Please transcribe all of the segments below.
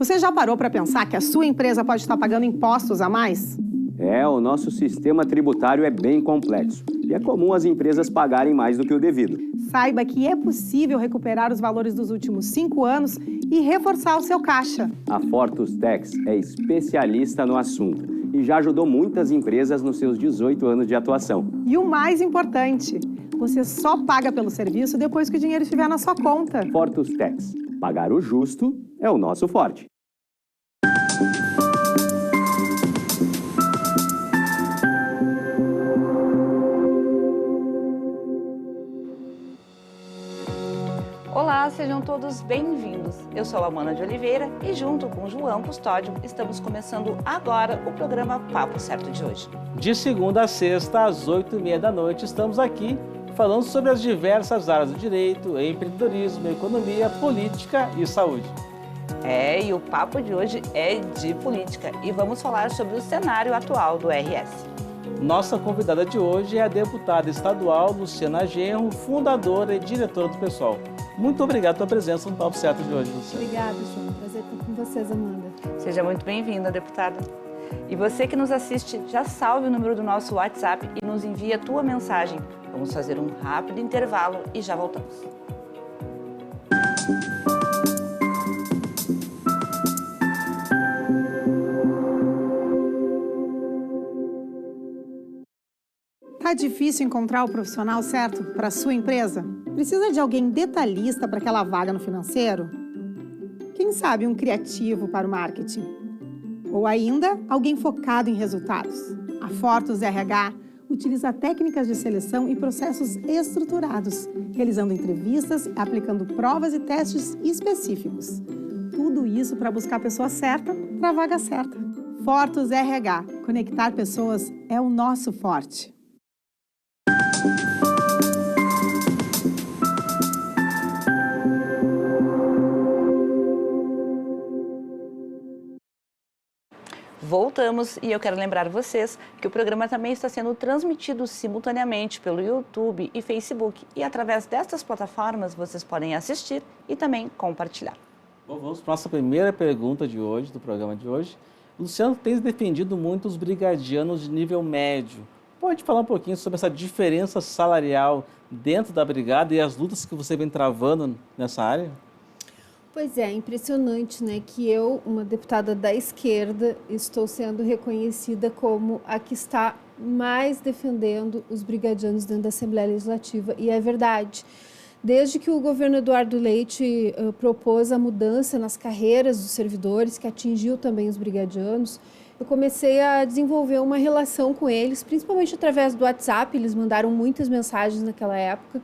Você já parou para pensar que a sua empresa pode estar pagando impostos a mais? O nosso sistema tributário é bem complexo e é comum as empresas pagarem mais do que o devido. Saiba que é possível recuperar os valores dos últimos 5 anos e reforçar o seu caixa. A Fortus Tax é especialista no assunto e já ajudou muitas empresas nos seus 18 anos de atuação. E o mais importante, você só paga pelo serviço depois que o dinheiro estiver na sua conta. Fortus Tax. Pagar o justo é o nosso forte. Olá, sejam todos bem-vindos. Eu sou a Amanda de Oliveira e junto com João Custódio estamos começando agora o programa Papo Certo de hoje. De segunda a sexta, às 8h30 da noite, estamos aqui falando sobre as diversas áreas do direito, empreendedorismo, economia, política e saúde. E o papo de hoje é de política e vamos falar sobre o cenário atual do RS. Nossa convidada de hoje é a deputada estadual Luciana Genro, fundadora e diretora do PSOL. Muito obrigado pela presença no Papo Certo de hoje, Luciana. Obrigada, João. Prazer estar com vocês, Amanda. Seja muito bem-vinda, deputada. E você que nos assiste, já salve o número do nosso WhatsApp e nos envie a tua mensagem. Vamos fazer um rápido intervalo e já voltamos. Tá difícil encontrar o profissional certo para a sua empresa? Precisa de alguém detalhista para aquela vaga no financeiro? Quem sabe um criativo para o marketing? Ou ainda, alguém focado em resultados? A Fortus RH utiliza técnicas de seleção e processos estruturados, realizando entrevistas, aplicando provas e testes específicos. Tudo isso para buscar a pessoa certa para a vaga certa. Fortus RH. Conectar pessoas é o nosso forte. Voltamos e eu quero lembrar vocês que o programa também está sendo transmitido simultaneamente pelo YouTube e Facebook. E através destas plataformas vocês podem assistir e também compartilhar. Bom, vamos para a nossa primeira pergunta de hoje, do programa de hoje. Luciano, tem defendido muito os brigadianos de nível médio. Pode falar um pouquinho sobre essa diferença salarial dentro da brigada e as lutas que você vem travando nessa área? Pois é impressionante, né, que eu, uma deputada da esquerda, estou sendo reconhecida como a que está mais defendendo os brigadianos dentro da Assembleia Legislativa, e é verdade. Desde que o governo Eduardo Leite propôs a mudança nas carreiras dos servidores, que atingiu também os brigadianos, eu comecei a desenvolver uma relação com eles, principalmente através do WhatsApp, eles mandaram muitas mensagens naquela época.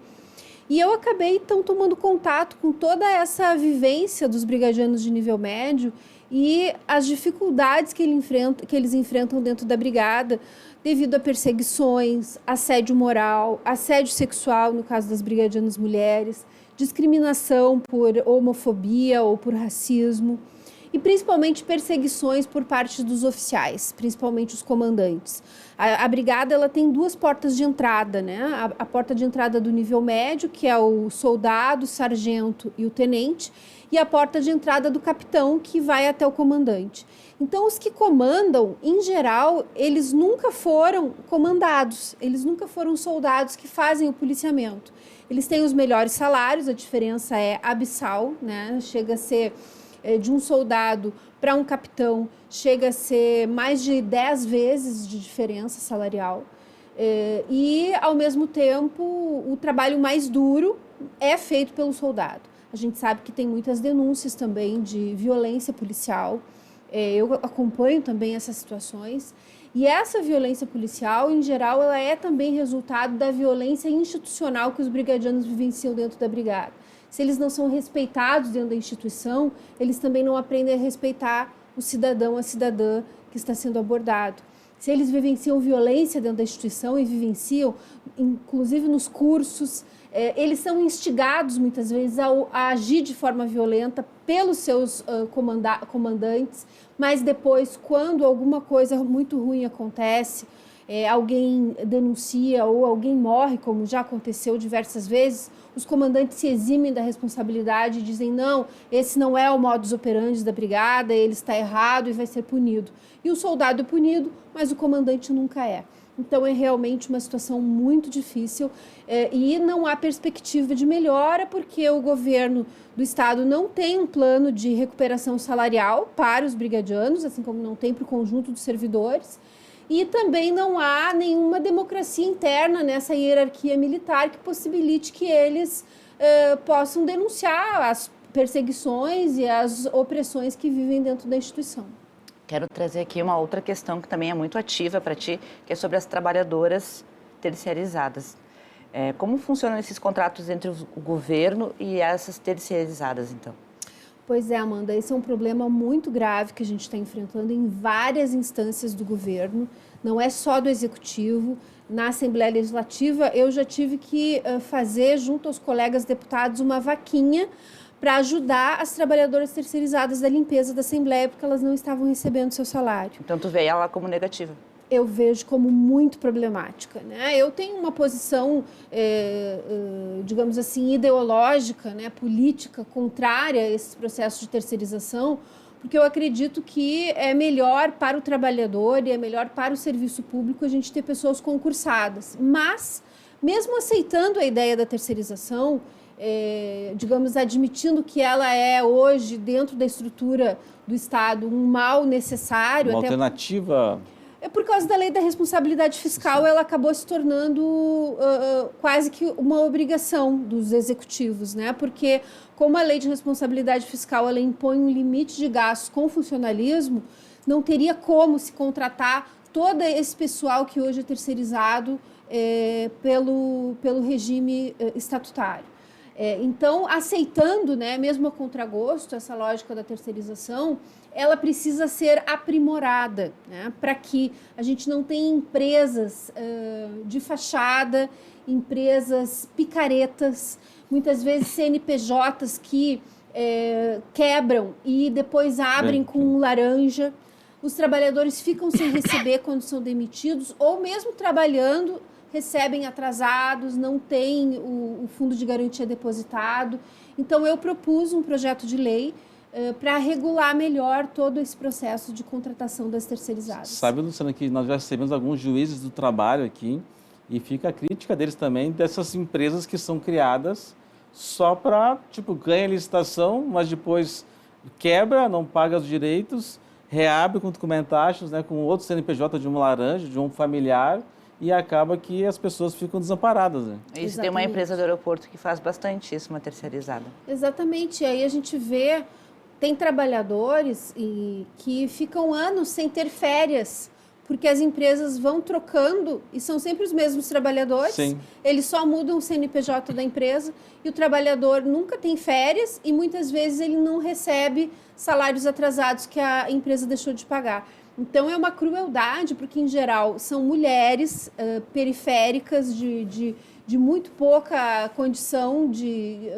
E eu acabei, então, tomando contato com toda essa vivência dos brigadianos de nível médio e as dificuldades que eles enfrentam dentro da brigada, devido a perseguições, assédio moral, assédio sexual, no caso das brigadianas mulheres, discriminação por homofobia ou por racismo, e principalmente perseguições por parte dos oficiais, principalmente os comandantes. A brigada ela tem duas portas de entrada, né? A porta de entrada do nível médio, que é o soldado, o sargento e o tenente, e a porta de entrada do capitão, que vai até o comandante. Então, os que comandam, em geral, eles nunca foram comandados, eles nunca foram soldados que fazem o policiamento. Eles têm os melhores salários, a diferença é abissal, né? Chega a ser de um soldado para um capitão, chega a ser mais de 10 vezes de diferença salarial. E, ao mesmo tempo, o trabalho mais duro é feito pelo soldado. A gente sabe que tem muitas denúncias também de violência policial. Eu acompanho também essas situações. E essa violência policial, em geral, ela é também resultado da violência institucional que os brigadianos vivenciam dentro da brigada. Se eles não são respeitados dentro da instituição, eles também não aprendem a respeitar o cidadão, a cidadã que está sendo abordado. Se eles vivenciam violência dentro da instituição e vivenciam, inclusive nos cursos, eles são instigados muitas vezes a agir de forma violenta pelos seus comandantes, mas depois, quando alguma coisa muito ruim acontece, alguém denuncia ou alguém morre, como já aconteceu diversas vezes, os comandantes se eximem da responsabilidade e dizem, não, esse não é o modus operandi da brigada, ele está errado e vai ser punido. E o soldado é punido, mas o comandante nunca é. Então, é realmente uma situação muito difícil e não há perspectiva de melhora, porque o governo do estado não tem um plano de recuperação salarial para os brigadianos, assim como não tem para o conjunto dos servidores. E também não há nenhuma democracia interna nessa hierarquia militar que possibilite que eles possam denunciar as perseguições e as opressões que vivem dentro da instituição. Quero trazer aqui uma outra questão que também é muito ativa para ti, que é sobre as trabalhadoras terceirizadas. Como funcionam esses contratos entre o governo e essas terceirizadas, então? Pois é, Amanda, esse é um problema muito grave que a gente está enfrentando em várias instâncias do governo, não é só do Executivo. Na Assembleia Legislativa, eu já tive que fazer, junto aos colegas deputados, uma vaquinha para ajudar as trabalhadoras terceirizadas da limpeza da Assembleia, porque elas não estavam recebendo seu salário. Então, tu vê ela como negativa? Eu vejo como muito problemática, né? Eu tenho uma posição, digamos assim, ideológica, né, política, contrária a esses processos de terceirização, porque eu acredito que é melhor para o trabalhador e é melhor para o serviço público a gente ter pessoas concursadas. Mas, mesmo aceitando a ideia da terceirização, digamos, admitindo que ela é hoje, dentro da estrutura do Estado, um mal necessário. Uma alternativa... Por causa da lei da responsabilidade fiscal, ela acabou se tornando quase que uma obrigação dos executivos, né? Porque, como a lei de responsabilidade fiscal ela impõe um limite de gastos com funcionalismo, não teria como se contratar todo esse pessoal que hoje é terceirizado pelo regime estatutário. Então, aceitando, né, mesmo a contragosto, essa lógica da terceirização, ela precisa ser aprimorada, né, para que a gente não tenha empresas de fachada, empresas picaretas, muitas vezes CNPJs que quebram e depois abrem com um laranja. Os trabalhadores ficam sem receber quando são demitidos, ou mesmo trabalhando, recebem atrasados, não têm o fundo de garantia depositado. Então, eu propus um projeto de lei para regular melhor todo esse processo de contratação das terceirizadas. Sabe, Luciana, que nós já recebemos alguns juízes do trabalho aqui e fica a crítica deles também dessas empresas que são criadas só para, tipo, ganha licitação, mas depois quebra, não paga os direitos, reabre com documentários, né, com outro CNPJ de um laranja, de um familiar, e acaba que as pessoas ficam desamparadas. Né? Isso. Exatamente. Tem uma empresa do aeroporto que faz bastante isso, uma terceirizada. Exatamente, aí a gente vê, tem trabalhadores que ficam anos sem ter férias, porque as empresas vão trocando e são sempre os mesmos trabalhadores. Sim. Eles só mudam o CNPJ da empresa e o trabalhador nunca tem férias e muitas vezes ele não recebe salários atrasados que a empresa deixou de pagar. Então, é uma crueldade, porque, em geral, são mulheres periféricas de muito pouca condição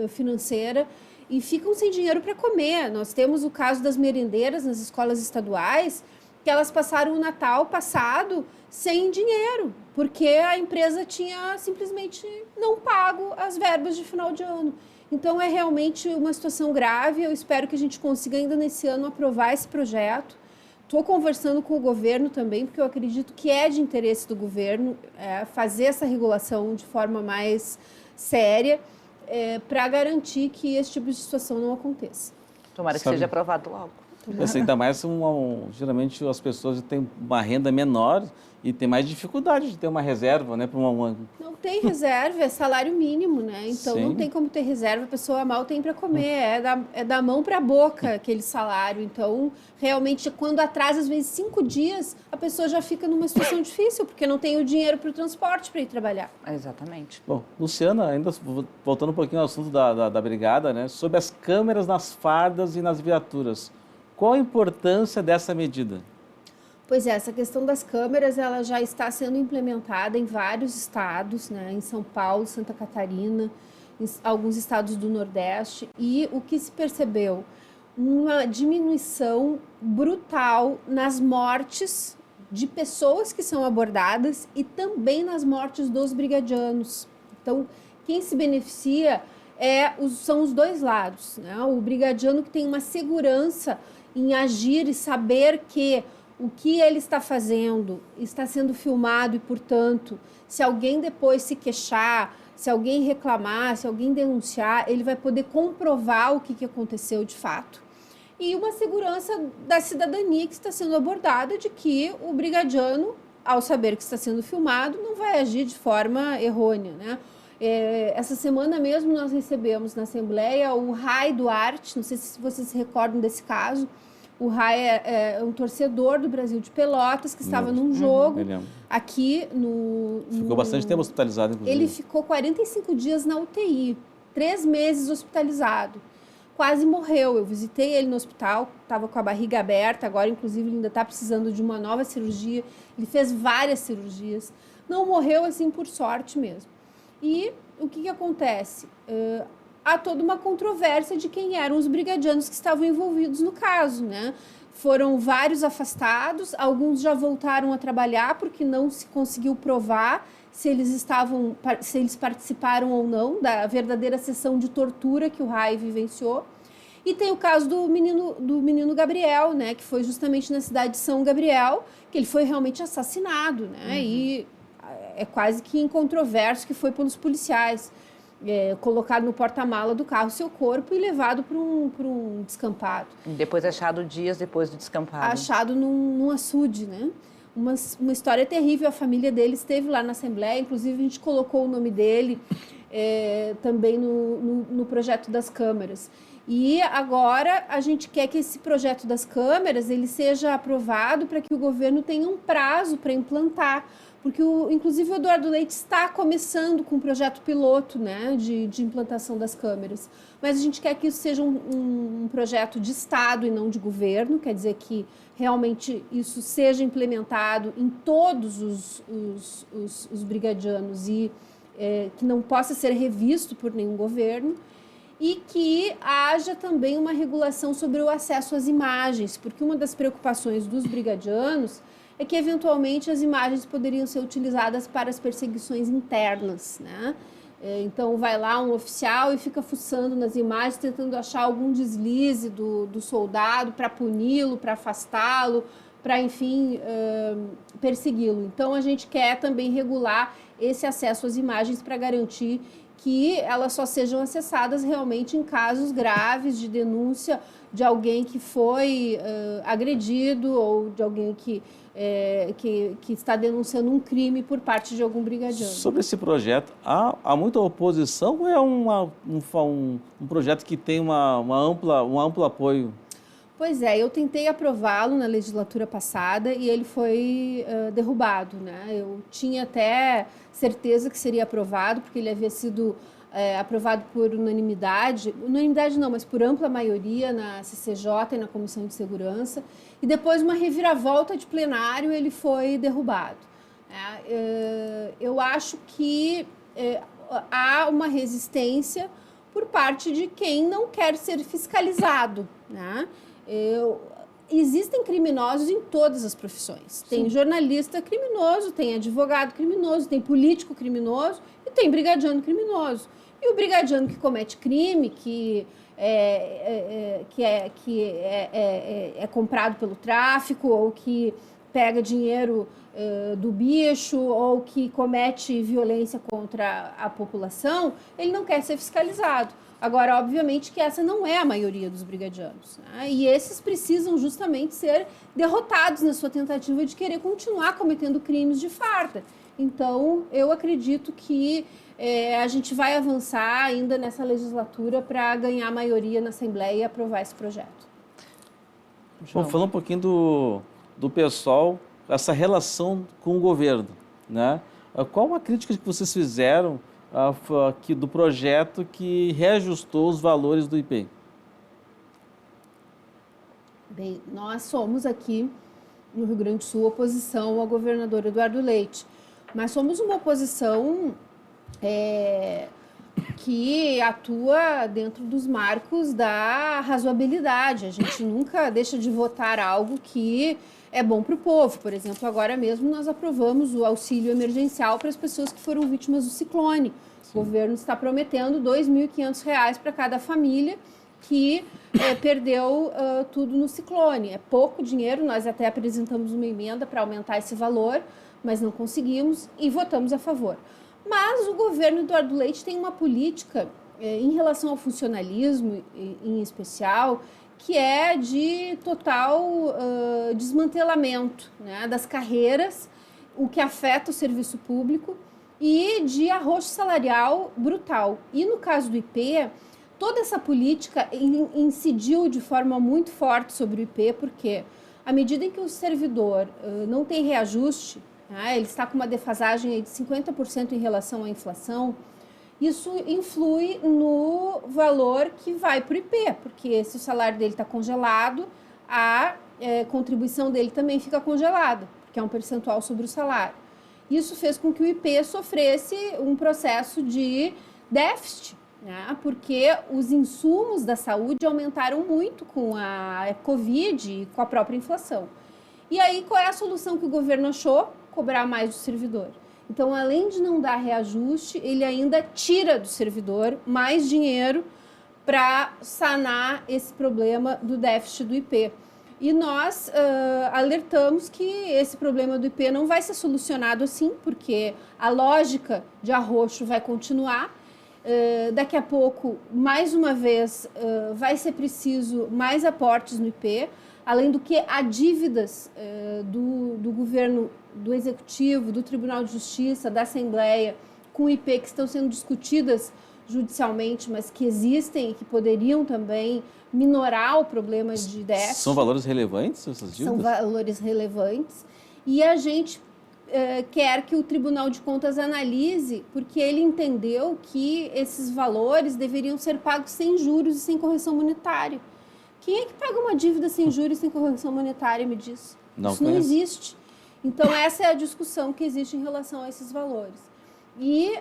financeira e ficam sem dinheiro para comer. Nós temos o caso das merendeiras nas escolas estaduais, que elas passaram o Natal passado sem dinheiro, porque a empresa tinha simplesmente não pago as verbas de final de ano. Então, é realmente uma situação grave. Eu espero que a gente consiga ainda nesse ano aprovar esse projeto. Estou conversando com o governo também, porque eu acredito que é de interesse do governo fazer essa regulação de forma mais séria para garantir que esse tipo de situação não aconteça. Tomara que seja aprovado logo. Ainda mais, geralmente, as pessoas têm uma renda menor e tem mais dificuldade de ter uma reserva, né? Não tem reserva, é salário mínimo, né? Então, Sim. Não tem como ter reserva, a pessoa mal tem para comer, é da mão para a boca aquele salário. Então, realmente, quando atrasa, às vezes, 5 dias, a pessoa já fica numa situação difícil, porque não tem o dinheiro para o transporte para ir trabalhar. Exatamente. Bom, Luciana, ainda voltando um pouquinho ao assunto da brigada, né? Sobre as câmeras nas fardas e nas viaturas. Qual a importância dessa medida? Pois é, essa questão das câmeras ela já está sendo implementada em vários estados, né? Em São Paulo, Santa Catarina, em alguns estados do Nordeste. E o que se percebeu? Uma diminuição brutal nas mortes de pessoas que são abordadas e também nas mortes dos brigadianos. Então, quem se beneficia são os dois lados, né? O brigadiano que tem uma segurança em agir e saber que o que ele está fazendo está sendo filmado e, portanto, se alguém depois se queixar, se alguém reclamar, se alguém denunciar, ele vai poder comprovar o que aconteceu de fato. E uma segurança da cidadania que está sendo abordada de que o brigadiano, ao saber que está sendo filmado, não vai agir de forma errônea, né? Essa semana mesmo nós recebemos na Assembleia o Rai Duarte, não sei se vocês se recordam desse caso. O Rai é um torcedor do Brasil de Pelotas que estava num jogo aqui no... Ficou bastante tempo hospitalizado, inclusive. Ele ficou 45 dias na UTI, 3 meses hospitalizado. Quase morreu. Eu visitei ele no hospital, estava com a barriga aberta, agora inclusive ele ainda está precisando de uma nova cirurgia. Ele fez várias cirurgias. Não morreu assim por sorte mesmo. E o que acontece? Há toda uma controvérsia de quem eram os brigadianos que estavam envolvidos no caso, né? Foram vários afastados, alguns já voltaram a trabalhar porque não se conseguiu provar se eles participaram ou não da verdadeira sessão de tortura que o Rai vivenciou. E tem o caso do menino Gabriel, né? Que foi justamente na cidade de São Gabriel, que ele foi realmente assassinado, né? E é quase que incontroverso que foi pelos policiais. Colocado no porta-mala do carro seu corpo e levado para um descampado. Depois achado dias depois do descampado. Achado num açude, né? Uma história terrível. A família dele esteve lá na Assembleia, inclusive a gente colocou o nome dele também no projeto das câmeras. E agora a gente quer que esse projeto das câmeras ele seja aprovado para que o governo tenha um prazo para implantar. Porque, inclusive, o Eduardo Leite está começando com um projeto piloto, né, de implantação das câmeras. Mas a gente quer que isso seja um projeto de Estado e não de governo, quer dizer que realmente isso seja implementado em todos os brigadianos e que não possa ser revisto por nenhum governo. E que haja também uma regulação sobre o acesso às imagens, porque uma das preocupações dos brigadianos é que, eventualmente, as imagens poderiam ser utilizadas para as perseguições internas, né? Então, vai lá um oficial e fica fuçando nas imagens, tentando achar algum deslize do soldado para puni-lo, para afastá-lo, para, enfim, persegui-lo. Então, a gente quer também regular esse acesso às imagens para garantir que elas só sejam acessadas realmente em casos graves de denúncia de alguém que foi agredido ou de alguém que está denunciando um crime por parte de algum brigadiano. Sobre esse projeto, há muita oposição ou é um projeto que tem um amplo apoio? Pois é, eu tentei aprová-lo na legislatura passada e ele foi derrubado, né? Eu tinha até certeza que seria aprovado, porque ele havia sido aprovado por unanimidade não, mas por ampla maioria na CCJ e na Comissão de Segurança, e depois uma reviravolta de plenário ele foi derrubado. Eu acho que há uma resistência por parte de quem não quer ser fiscalizado, né? Existem criminosos em todas as profissões. Tem Sim. jornalista criminoso, tem advogado criminoso, tem político criminoso e tem brigadiano criminoso. E o brigadiano que comete crime, que é comprado pelo tráfico ou que pega dinheiro do bicho ou que comete violência contra a população, ele não quer ser fiscalizado. Agora, obviamente que essa não é a maioria dos brigadianos, né? E esses precisam justamente ser derrotados na sua tentativa de querer continuar cometendo crimes de farda. Então, eu acredito que a gente vai avançar ainda nessa legislatura para ganhar maioria na Assembleia e aprovar esse projeto. Bom, falando um pouquinho do pessoal, essa relação com o governo, né? Qual a crítica que vocês fizeram aqui do projeto que reajustou os valores do IPEI? Bem, nós somos aqui no Rio Grande do Sul oposição ao governador Eduardo Leite, mas somos uma oposição que atua dentro dos marcos da razoabilidade. A gente nunca deixa de votar algo que é bom para o povo. Por exemplo, agora mesmo nós aprovamos o auxílio emergencial para as pessoas que foram vítimas do ciclone. Sim. O governo está prometendo R$ 2.500 para cada família que perdeu tudo no ciclone. É pouco dinheiro, nós até apresentamos uma emenda para aumentar esse valor, mas não conseguimos e votamos a favor. Mas o governo Eduardo Leite tem uma política em relação ao funcionalismo, em especial, que é de total desmantelamento, né, das carreiras, o que afeta o serviço público, e de arroxo salarial brutal. E no caso do IP, toda essa política incidiu de forma muito forte sobre o IP, porque à medida em que o servidor não tem reajuste, ele está com uma defasagem aí de 50% em relação à inflação, isso influi no valor que vai para o IP, porque se o salário dele está congelado, a contribuição dele também fica congelada, porque é um percentual sobre o salário. Isso fez com que o IP sofresse um processo de déficit, né? Porque os insumos da saúde aumentaram muito com a Covid e com a própria inflação. E aí, qual é a solução que o governo achou? Cobrar mais do servidor. Então, além de não dar reajuste, ele ainda tira do servidor mais dinheiro para sanar esse problema do déficit do IP. E nós alertamos que esse problema do IP não vai ser solucionado assim, porque a lógica de arroxo vai continuar. Daqui a pouco, mais uma vez, vai ser preciso mais aportes no IP, além do que há dívidas do governo, do Executivo, do Tribunal de Justiça, da Assembleia, com o IP que estão sendo discutidas judicialmente, mas que existem e que poderiam também minorar o problema de déficit. São valores relevantes essas dívidas? São valores relevantes. E a gente quer que o Tribunal de Contas analise, porque ele entendeu que esses valores deveriam ser pagos sem juros e sem correção monetária. Quem é que paga uma dívida sem juros e sem correção monetária, me diz? Isso não existe. Então, essa é a discussão que existe em relação a esses valores. E,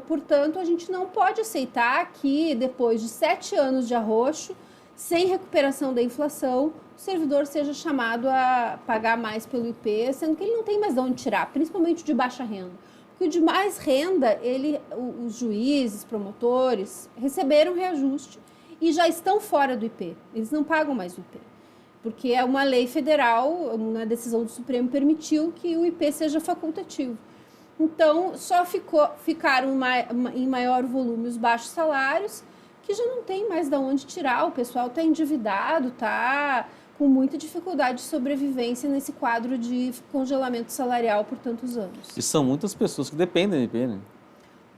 portanto, a gente não pode aceitar que, depois de 7 anos de arroxo, sem recuperação da inflação, o servidor seja chamado a pagar mais pelo IP, sendo que ele não tem mais de onde tirar, principalmente o de baixa renda. Porque o de mais renda, os juízes, promotores, receberam reajuste e já estão fora do IP. Eles não pagam mais o IP. Porque é uma lei federal, uma decisão do Supremo permitiu que o IP seja facultativo. Então, só ficaram em maior volume os baixos salários, que já não tem mais de onde tirar. O pessoal está endividado, está com muita dificuldade de sobrevivência nesse quadro de congelamento salarial por tantos anos. E são muitas pessoas que dependem do IP, né?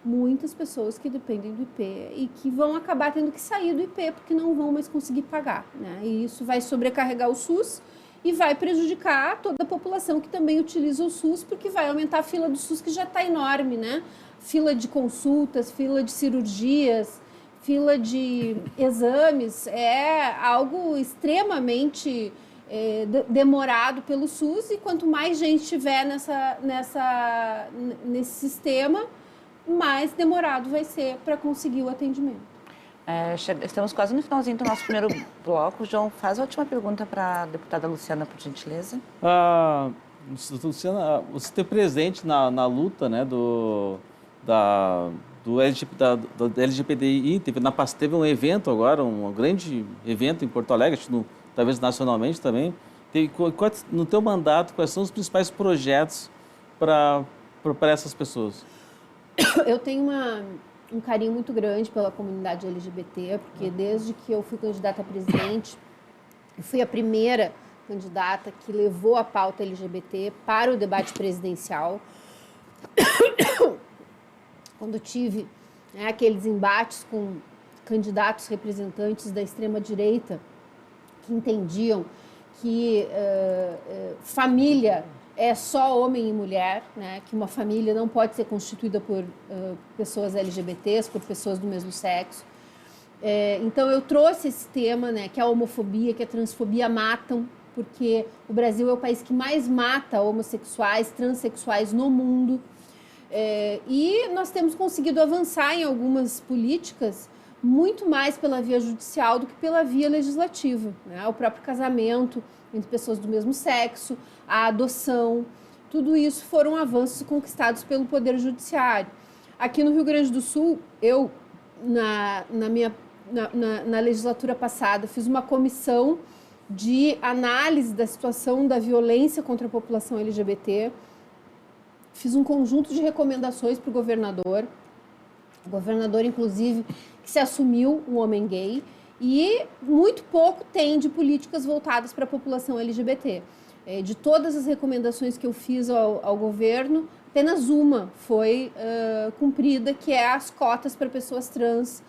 Muitas pessoas que dependem do IP e que vão acabar tendo que sair do IP porque não vão mais conseguir pagar, né? E isso vai sobrecarregar o SUS e vai prejudicar toda a população que também utiliza o SUS, porque vai aumentar a fila do SUS, que já está enorme, né? Fila de consultas, fila de cirurgias, fila de exames, é algo extremamente demorado pelo SUS, e quanto mais gente tiver nesse sistema, mais demorado vai ser para conseguir o atendimento. Estamos quase no finalzinho do nosso primeiro bloco. João, faz a última pergunta para a deputada Luciana, por gentileza. Luciana, você esteve presente na luta, né, do LGBTI, teve um evento agora, um grande evento em Porto Alegre, talvez nacionalmente também. No teu mandato, quais são os principais projetos para essas pessoas? Eu tenho um carinho muito grande pela comunidade LGBT, porque desde que eu fui candidata a presidente, eu fui a primeira candidata que levou a pauta LGBT para o debate presidencial. Quando tive aqueles embates com candidatos representantes da extrema-direita que entendiam que família é só homem e mulher, né? Que uma família não pode ser constituída por pessoas LGBTs, por pessoas do mesmo sexo. Então, eu trouxe esse tema, né, que a homofobia, que a transfobia matam, porque o Brasil é o país que mais mata homossexuais, transexuais no mundo. E nós temos conseguido avançar em algumas políticas muito mais pela via judicial do que pela via legislativa, né? O próprio casamento entre pessoas do mesmo sexo, a adoção, tudo isso foram avanços conquistados pelo Poder Judiciário. Aqui no Rio Grande do Sul, eu, na legislatura passada, fiz uma comissão de análise da situação da violência contra a população LGBT, fiz um conjunto de recomendações para o governador, inclusive, que se assumiu um homem gay, e muito pouco tem de políticas voltadas para a população LGBT. De todas as recomendações que eu fiz ao governo, apenas uma foi cumprida, que é as cotas para pessoas trans,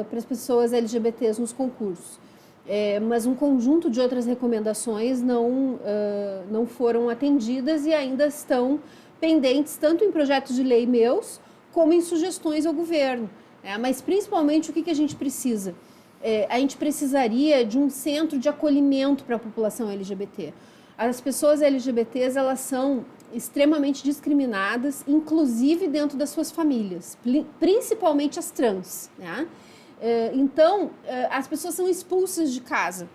para as pessoas LGBTs nos concursos. Mas um conjunto de outras recomendações não foram atendidas e ainda estão pendentes, tanto em projetos de lei meus, como em sugestões ao governo. Mas, principalmente, o que a gente precisa? A gente precisaria de um centro de acolhimento para a população LGBT. As pessoas LGBTs, elas são extremamente discriminadas, inclusive dentro das suas famílias, principalmente as trans, né? Então, as pessoas são expulsas de casa.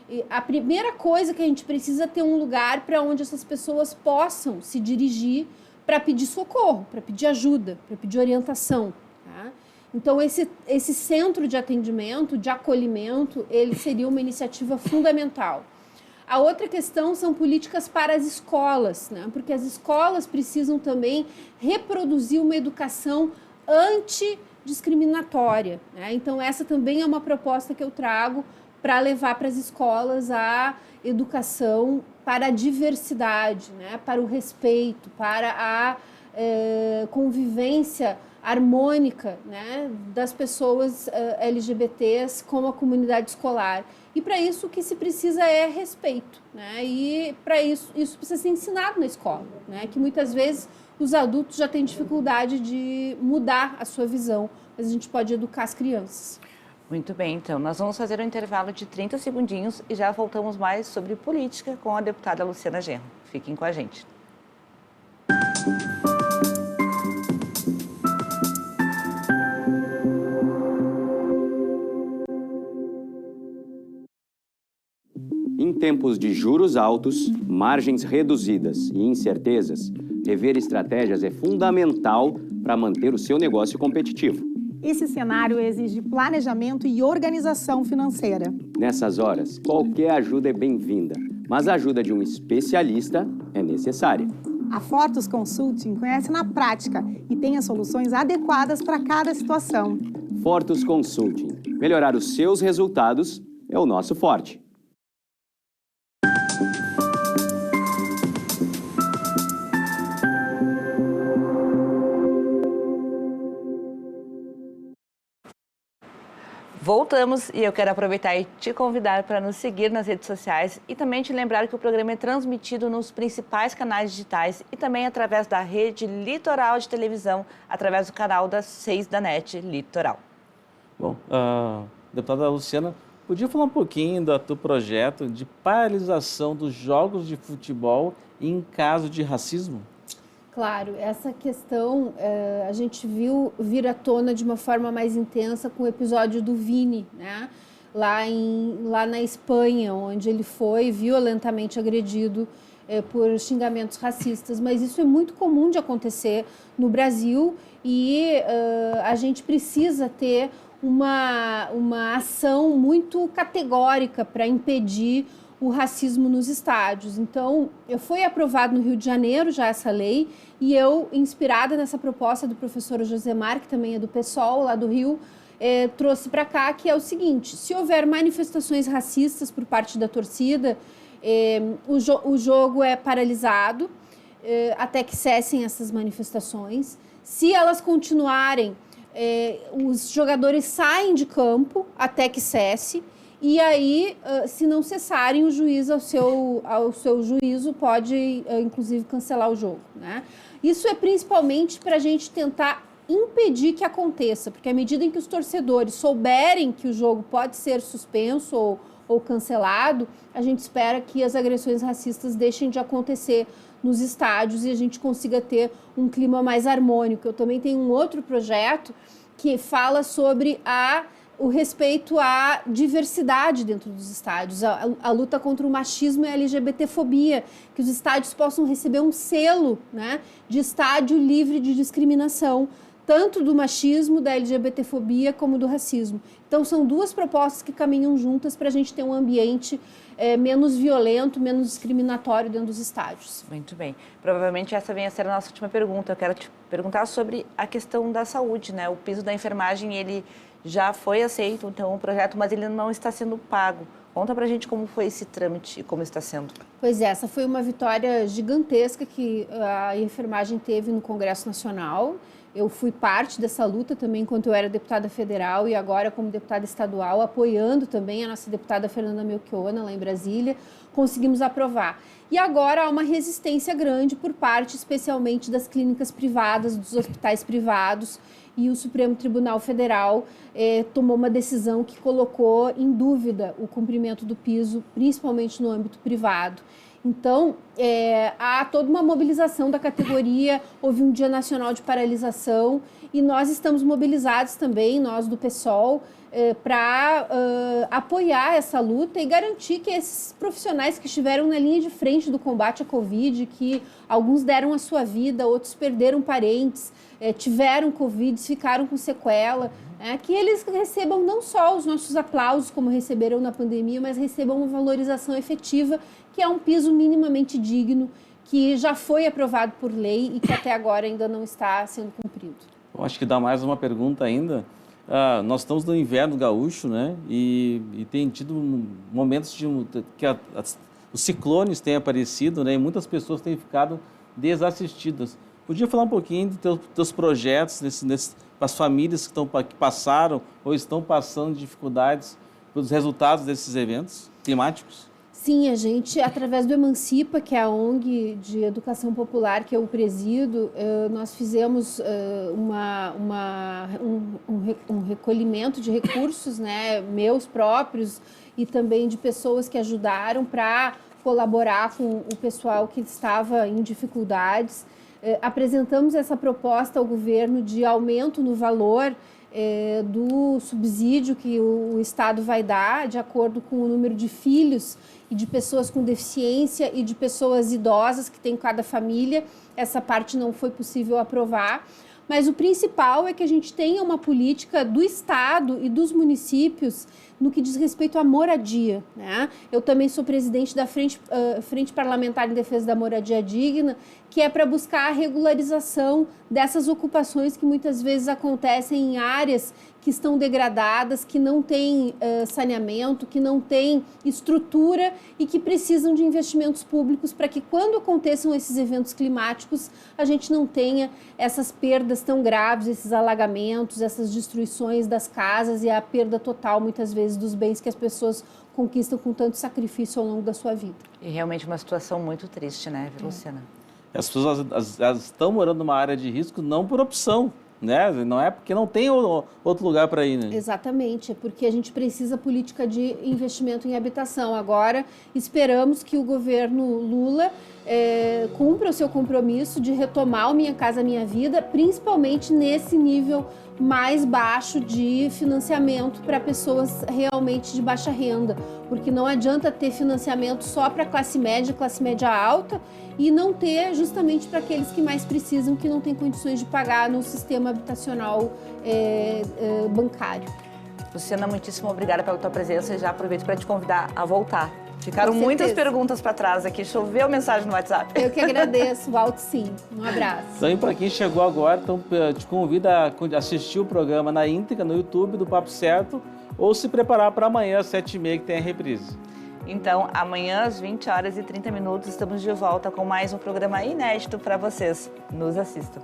E a primeira coisa que a gente precisa é ter um lugar para onde essas pessoas possam se dirigir para pedir socorro, para pedir ajuda, para pedir orientação, tá? Então, esse centro de atendimento, de acolhimento, ele seria uma iniciativa fundamental. A outra questão são políticas para as escolas, né? Porque as escolas precisam também reproduzir uma educação antidiscriminatória, né? Então, essa também é uma proposta que eu trago para levar para as escolas a educação para a diversidade, né? Para o respeito, para a convivência harmônica, né, das pessoas LGBTs com a comunidade escolar. E para isso o que se precisa é respeito, né? E para isso precisa ser ensinado na escola, né? Que muitas vezes os adultos já têm dificuldade de mudar a sua visão, mas a gente pode educar as crianças. Muito bem, então nós vamos fazer um intervalo de 30 segundinhos e já voltamos mais sobre política com a deputada Luciana Genro. Fiquem com a gente. Em tempos de juros altos, margens reduzidas e incertezas, rever estratégias é fundamental para manter o seu negócio competitivo. Esse cenário exige planejamento e organização financeira. Nessas horas, qualquer ajuda é bem-vinda, mas a ajuda de um especialista é necessária. A Fortus Consulting conhece na prática e tem as soluções adequadas para cada situação. Fortus Consulting. Melhorar os seus resultados é o nosso forte. Voltamos e eu quero aproveitar e te convidar para nos seguir nas redes sociais e também te lembrar que o programa é transmitido nos principais canais digitais e também através da rede Litoral de televisão, através do canal das 6 da NET Litoral. Bom, deputada Luciana, podia falar um pouquinho do teu projeto de paralisação dos jogos de futebol em caso de racismo? Claro, essa questão a gente viu vir à tona de uma forma mais intensa com o episódio do Vini, né? Lá na Espanha, onde ele foi violentamente agredido por xingamentos racistas. Mas isso é muito comum de acontecer no Brasil e a gente precisa ter uma ação muito categórica para impedir o racismo nos estádios. Então, foi aprovado no Rio de Janeiro já essa lei e eu, inspirada nessa proposta do professor Josemar, que também é do PSOL, lá do Rio, trouxe para cá, que é o seguinte: se houver manifestações racistas por parte da torcida, o jogo é paralisado até que cessem essas manifestações. Se elas continuarem, os jogadores saem de campo até que cesse. E aí, se não cessarem, o juiz, ao seu juízo, pode, inclusive, cancelar o jogo, né? Isso é principalmente para a gente tentar impedir que aconteça, porque à medida em que os torcedores souberem que o jogo pode ser suspenso ou ou cancelado, a gente espera que as agressões racistas deixem de acontecer nos estádios e a gente consiga ter um clima mais harmônico. Eu também tenho um outro projeto que fala sobre o respeito à diversidade dentro dos estádios, a luta contra o machismo e a LGBTfobia, que os estádios possam receber um selo, né, de estádio livre de discriminação, tanto do machismo, da LGBTfobia, como do racismo. Então, são duas propostas que caminham juntas para a gente ter um ambiente menos violento, menos discriminatório dentro dos estádios. Muito bem. Provavelmente essa venha a ser a nossa última pergunta. Eu quero te perguntar sobre a questão da saúde, né? O piso da enfermagem, ele já foi aceito, então, o projeto, mas ele não está sendo pago. Conta pra gente como foi esse trâmite e como está sendo. Pois é, essa foi uma vitória gigantesca que a enfermagem teve no Congresso Nacional. Eu fui parte dessa luta também enquanto eu era deputada federal e agora como deputada estadual, apoiando também a nossa deputada Fernanda Melchiona lá em Brasília, conseguimos aprovar. E agora há uma resistência grande por parte especialmente das clínicas privadas, dos hospitais privados, e o Supremo Tribunal Federal tomou uma decisão que colocou em dúvida o cumprimento do piso, principalmente no âmbito privado. Então, há toda uma mobilização da categoria, houve um Dia Nacional de Paralisação e nós estamos mobilizados também, nós do PSOL, para apoiar essa luta e garantir que esses profissionais que estiveram na linha de frente do combate à Covid, que alguns deram a sua vida, outros perderam parentes, tiveram Covid, ficaram com sequela, que eles recebam não só os nossos aplausos, como receberam na pandemia, mas recebam uma valorização efetiva, que é um piso minimamente digno, que já foi aprovado por lei e que até agora ainda não está sendo cumprido. Eu acho que dá mais uma pergunta ainda. Nós estamos no inverno gaúcho, né? E tem tido momentos que os ciclones têm aparecido, né? E muitas pessoas têm ficado desassistidas. Podia falar um pouquinho dos teus projetos, para as famílias que passaram ou estão passando dificuldades pelos resultados desses eventos climáticos? Sim, a gente, através do Emancipa, que é a ONG de educação popular que eu presido, nós fizemos um recolhimento de recursos, né, meus próprios e também de pessoas que ajudaram para colaborar com o pessoal que estava em dificuldades. Apresentamos essa proposta ao governo de aumento no valor do subsídio que o Estado vai dar, de acordo com o número de filhos e de pessoas com deficiência e de pessoas idosas que tem cada família. Essa parte não foi possível aprovar. Mas o principal é que a gente tenha uma política do Estado e dos municípios no que diz respeito à moradia, né? Eu também sou presidente da Frente Parlamentar em Defesa da Moradia Digna, que é para buscar a regularização dessas ocupações que muitas vezes acontecem em áreas que estão degradadas, que não têm saneamento, que não têm estrutura e que precisam de investimentos públicos para que quando aconteçam esses eventos climáticos, a gente não tenha essas perdas tão graves, esses alagamentos, essas destruições das casas e a perda total, muitas vezes, dos bens que as pessoas conquistam com tanto sacrifício ao longo da sua vida. E realmente uma situação muito triste, né, Luciana? As pessoas elas estão morando numa área de risco não por opção, né? Não é porque não tem outro lugar para ir, né? Exatamente, é porque a gente precisa política de investimento em habitação. Agora, esperamos que o governo Lula cumpra o seu compromisso de retomar o Minha Casa Minha Vida, principalmente nesse nível mais baixo de financiamento para pessoas realmente de baixa renda, porque não adianta ter financiamento só para classe média alta e não ter justamente para aqueles que mais precisam, que não têm condições de pagar no sistema habitacional bancário. Luciana, muitíssimo obrigada pela tua presença e já aproveito para te convidar a voltar. Ficaram muitas perguntas para trás aqui, choveu mensagem no WhatsApp. Eu que agradeço, volto sim. Um abraço. Então, para quem chegou agora, então, te convido a assistir o programa na íntegra, no YouTube do Papo Certo, ou se preparar para amanhã às 7h30, que tem a reprise. Então, amanhã às 20h30, estamos de volta com mais um programa inédito para vocês. Nos assistam.